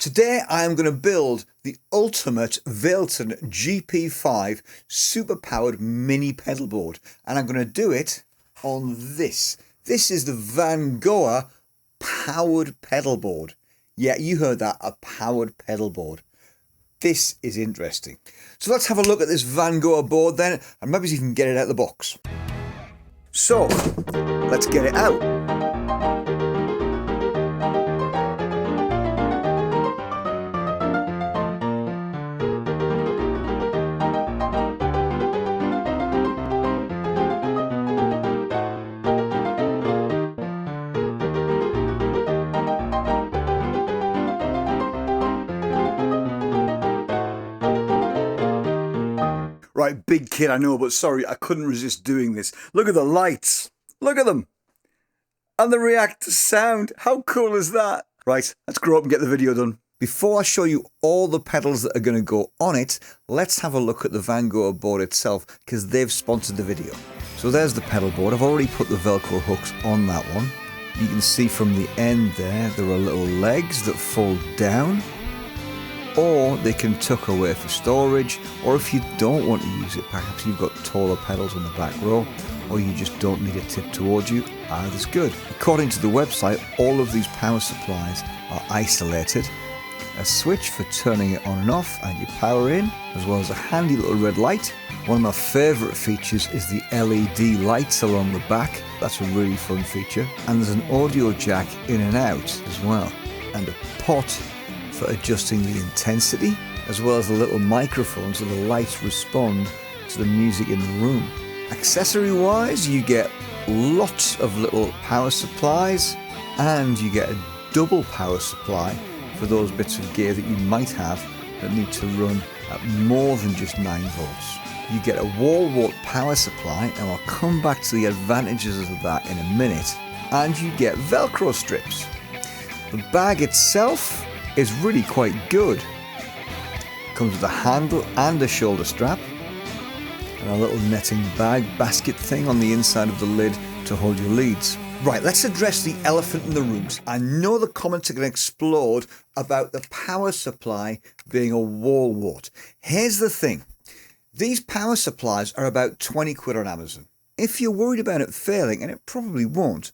Today I am going to build the ultimate Valeton GP-5 super powered mini pedal board, and I'm going to do it on this. This is the Vangoa Powered Pedal Board. Yeah, you heard that, a powered pedal board. This is interesting. So let's have a look at this Vangoa board then, and maybe see if we can get it out of the box. So, let's get it out. Right, big kid, I know, but sorry, I couldn't resist doing this. Look at the lights. Look at them. And they react to sound. How cool is that? Right, let's grow up and get the video done. Before I show you all the pedals that are going to go on it, let's have a look at the Vangoa board itself, because they've sponsored the video. So there's the pedal board. I've already put the Velcro hooks on that one. You can see from the end there are little legs that fold down, or they can tuck away for storage, or if you don't want to use it, perhaps you've got taller pedals on the back row, or you just don't need it tipped towards you, either's good. According to the website, all of these power supplies are isolated, a switch for turning it on and off and you power in, as well as a handy little red light. One of my favourite features is the LED lights along the back. That's a really fun feature. And there's an audio jack in and out as well, and a pot for adjusting the intensity, as well as a little microphone so the lights respond to the music in the room. Accessory wise, you get lots of little power supplies, and you get a double power supply for those bits of gear that you might have that need to run at more than just 9 volts. You get a wall wart power supply, and I'll come back to the advantages of that in a minute, and you get Velcro strips. The bag itself is really quite good. Comes with a handle and a shoulder strap, and a little netting bag basket thing on the inside of the lid to hold your leads. Right, let's address the elephant in the room. I know the comments are going to explode about the power supply being a wall wart. Here's the thing. These power supplies are about 20 quid on Amazon. If you're worried about it failing, and it probably won't,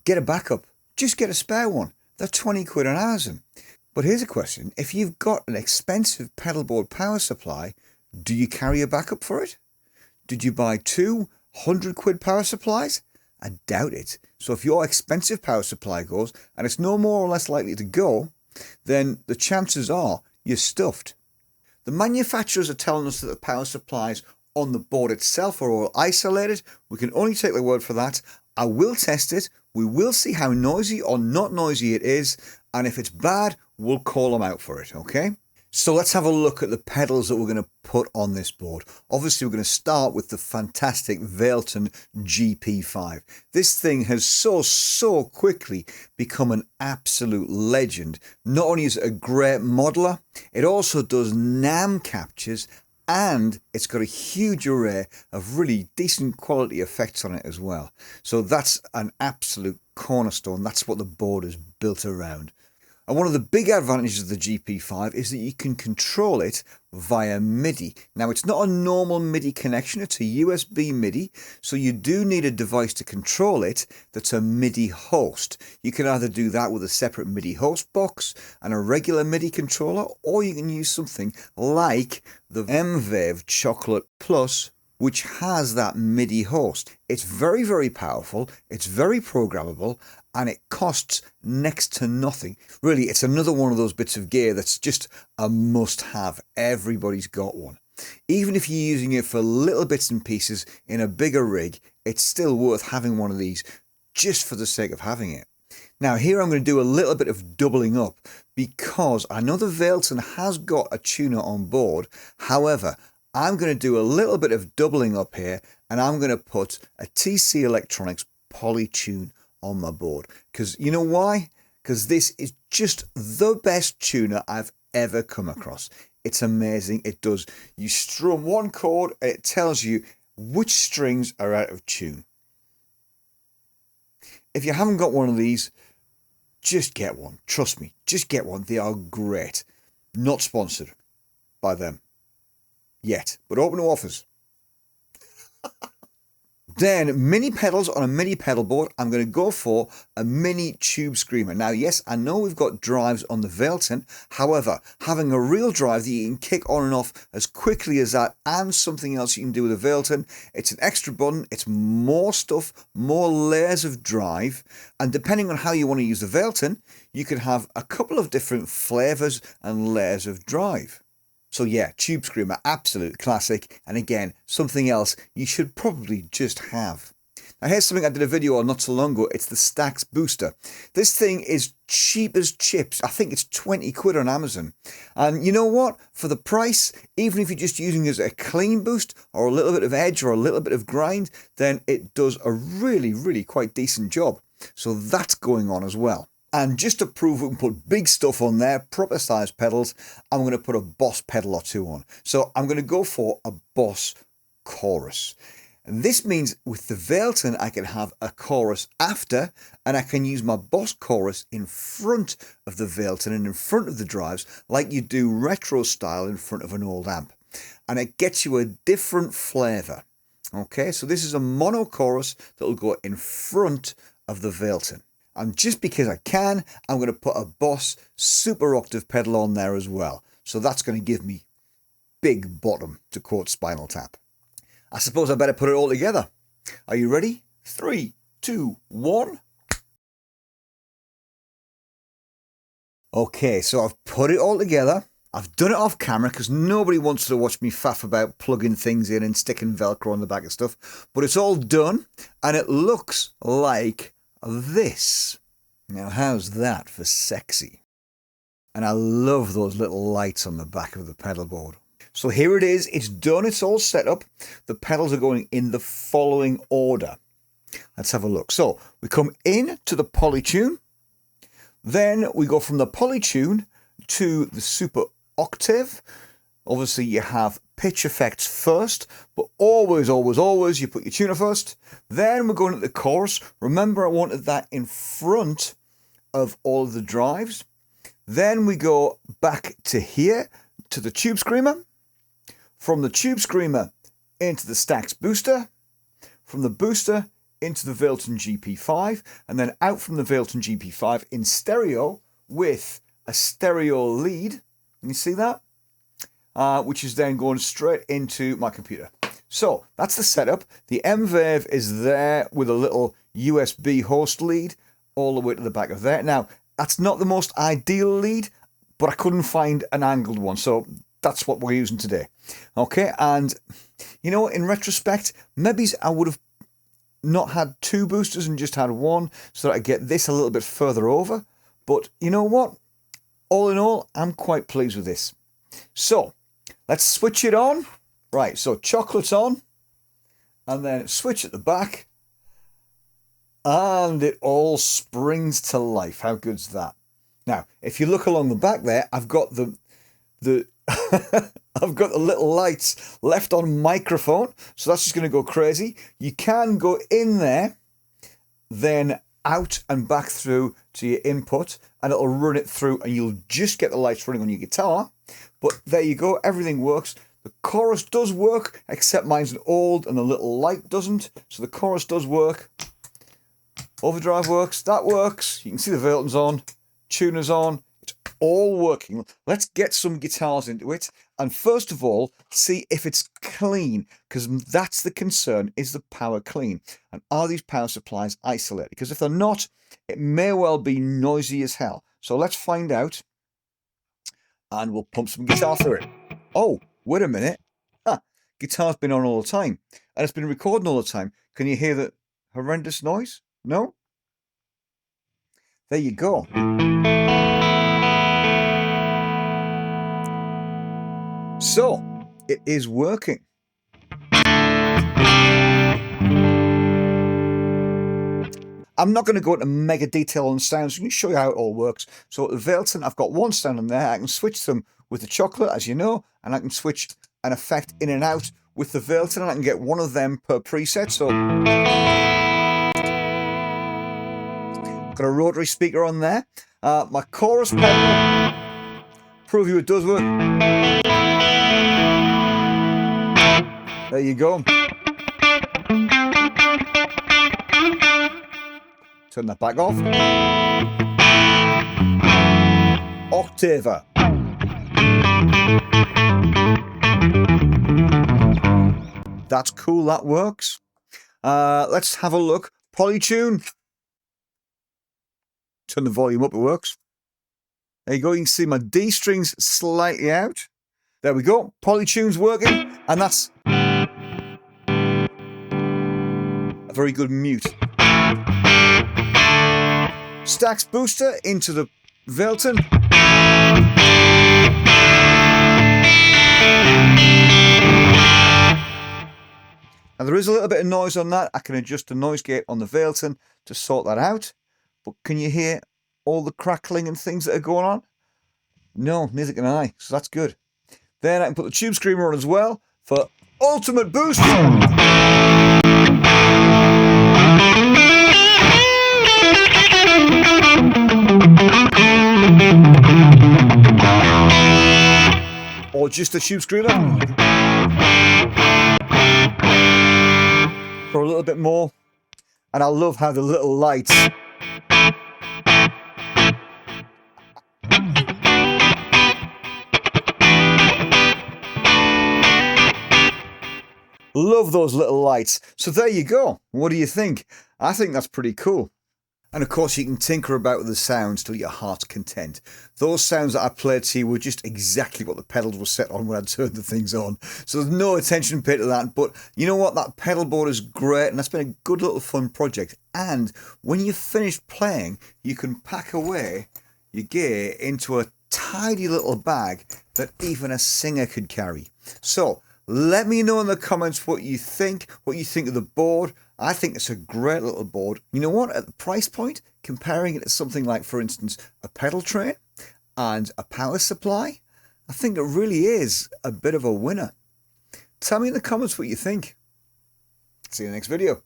get a backup. Just get a spare one. They're 20 quid on Amazon. But here's a question. If you've got an expensive pedalboard power supply, do you carry a backup for it? Did you buy 200 quid power supplies? I doubt it. So if your expensive power supply goes, and it's no more or less likely to go, then the chances are you're stuffed. The manufacturers are telling us that the power supplies on the board itself are all isolated. We can only take their word for that. I will test it. We will see how noisy or not noisy it is. And if it's bad, we'll call them out for it, okay? So let's have a look at the pedals that we're going to put on this board. Obviously, we're going to start with the fantastic Valeton GP-5. This thing has so quickly become an absolute legend. Not only is it a great modeler, it also does NAM captures, and it's got a huge array of really decent quality effects on it as well. So that's an absolute cornerstone. That's what the board is built around. And one of the big advantages of the GP-5 is that you can control it via MIDI. Now, it's not a normal MIDI connection, it's a USB MIDI, so you do need a device to control it that's a MIDI host. You can either do that with a separate MIDI host box and a regular MIDI controller, or you can use something like the M-Vave Chocolate Plus, which has that MIDI host. It's very powerful, it's very programmable, and it costs next to nothing. Really, it's another one of those bits of gear that's just a must-have. Everybody's got one. Even if you're using it for little bits and pieces in a bigger rig, it's still worth having one of these just for the sake of having it. Now, here I'm going to do a little bit of doubling up, because I know the Valeton has got a tuner on board. However, I'm going to do a little bit of doubling up here, and I'm going to put a TC Electronics Polytune on my board. Because you know why? Because this is just the best tuner I've ever come across. It's amazing. It does. You strum one chord and it tells you which strings are out of tune. If you haven't got one of these, just get one. Trust me, just get one. They are great. Not sponsored by them yet, but open to offers. Then mini pedals on a mini pedal board. I'm going to go for a mini tube screamer. Now, yes, I know we've got drives on the Valeton. However, having a real drive that you can kick on and off as quickly as that, and something else you can do with the Valeton, it's an extra button. It's more stuff, more layers of drive. And depending on how you want to use the Valeton, you could have a couple of different flavors and layers of drive. So yeah, tube screamer, absolute classic. And again, something else you should probably just have. Now here's something I did a video on not so long ago. It's the Stax Booster. This thing is cheap as chips. I think it's 20 quid on Amazon. And you know what? For the price, even if you're just using it as a clean boost or a little bit of edge or a little bit of grind, then it does a really, really quite decent job. So that's going on as well. And just to prove we can put big stuff on there, proper size pedals, I'm going to put a Boss pedal or two on. So I'm going to go for a Boss chorus. And this means with the Valeton, I can have a chorus after, and I can use my Boss chorus in front of the Valeton and in front of the drives, like you do retro style in front of an old amp. And it gets you a different flavour. Okay, so this is a mono chorus that will go in front of the Valeton. And just because I can, I'm going to put a Boss super octave pedal on there as well. So that's going to give me big bottom, to quote Spinal Tap. I suppose I better put it all together. Are you ready? 3, 2, 1. Okay, so I've put it all together. I've done it off camera because nobody wants to watch me faff about plugging things in and sticking Velcro on the back of stuff. But it's all done and it looks like this. Now how's that for sexy? And I love those little lights on the back of the pedal board. So here it is, it's done, it's all set up. The pedals are going in the following order. Let's have a look. So we come in to the polytune, then we go from the polytune to the super octave. Obviously you have pitch effects first, but always, always, always you put your tuner first. Then we're going to the chorus. Remember, I wanted that in front of all of the drives. Then we go back to here, to the tube screamer. From the tube screamer into the Stax Booster. From the booster into the Valeton GP-5. And then out from the Valeton GP-5 in stereo with a stereo lead. Can you see that? Which is then going straight into my computer. So that's the setup. The M-Vave is there with a little USB host lead all the way to the back of there. Now, that's not the most ideal lead, but I couldn't find an angled one. So that's what we're using today. Okay, and you know, in retrospect, maybe I would have not had two boosters and just had one so that I get this a little bit further over. But you know what? All in all, I'm quite pleased with this. So let's switch it on. Right, so chocolate's on, and then switch at the back, and it all springs to life. How good's that? Now, if you look along the back there, I've got the I've got the little lights left on microphone, so that's just going to go crazy. You can go in there, then out and back through to your input, and it'll run it through, and you'll just get the lights running on your guitar. But there you go, everything works. The chorus does work, except mine's old and the little light doesn't. So the chorus does work. Overdrive works, that works. You can see the Valeton's on, tuner's on. It's all working. Let's get some guitars into it. And first of all, see if it's clean, because that's the concern, is the power clean? And are these power supplies isolated? Because if they're not, it may well be noisy as hell. So let's find out. And we'll pump some guitar through it. Oh, wait a minute. Guitar's been on all the time. And it's been recording all the time. Can you hear the horrendous noise? No? There you go. So, it is working. I'm not going to go into mega detail on sounds. I'm going to show you how it all works. So at the Valeton, I've got one sound in there. I can switch them with the chocolate, as you know, and I can switch an effect in and out with the Valeton, and I can get one of them per preset. So I'm Got a rotary speaker on there. My chorus pedal, prove you it does work. There you go. Turn that back off. Octaver. That's cool, that works. Let's have a look. Polytune. Turn the volume up, it works. There you go, you can see my D strings slightly out. There we go, Polytune's working, and that's a very good mute. Stax booster into the Valeton. Now there is a little bit of noise on that. I can adjust the noise gate on the Valeton to sort that out. But can you hear all the crackling and things that are going on? No, neither can I, so that's good. Then I can put the tube screamer on as well for ultimate boost. Or just a tube screamer. For a little bit more. And I love how the little lights love those little lights. So there you go. What do you think? I think that's pretty cool. And of course you can tinker about with the sounds till your heart's content. Those sounds that I played to you were just exactly what the pedals were set on when I turned the things on. So there's no attention paid to that. But you know what? That pedal board is great and that's been a good little fun project. And when you've finished playing, you can pack away your gear into a tidy little bag that even a singer could carry. So let me know in the comments what you think of the board. I think it's a great little board. You know what? At the price point, comparing it to something like, for instance, a pedal train and a power supply, I think it really is a bit of a winner. Tell me in the comments what you think. See you in the next video.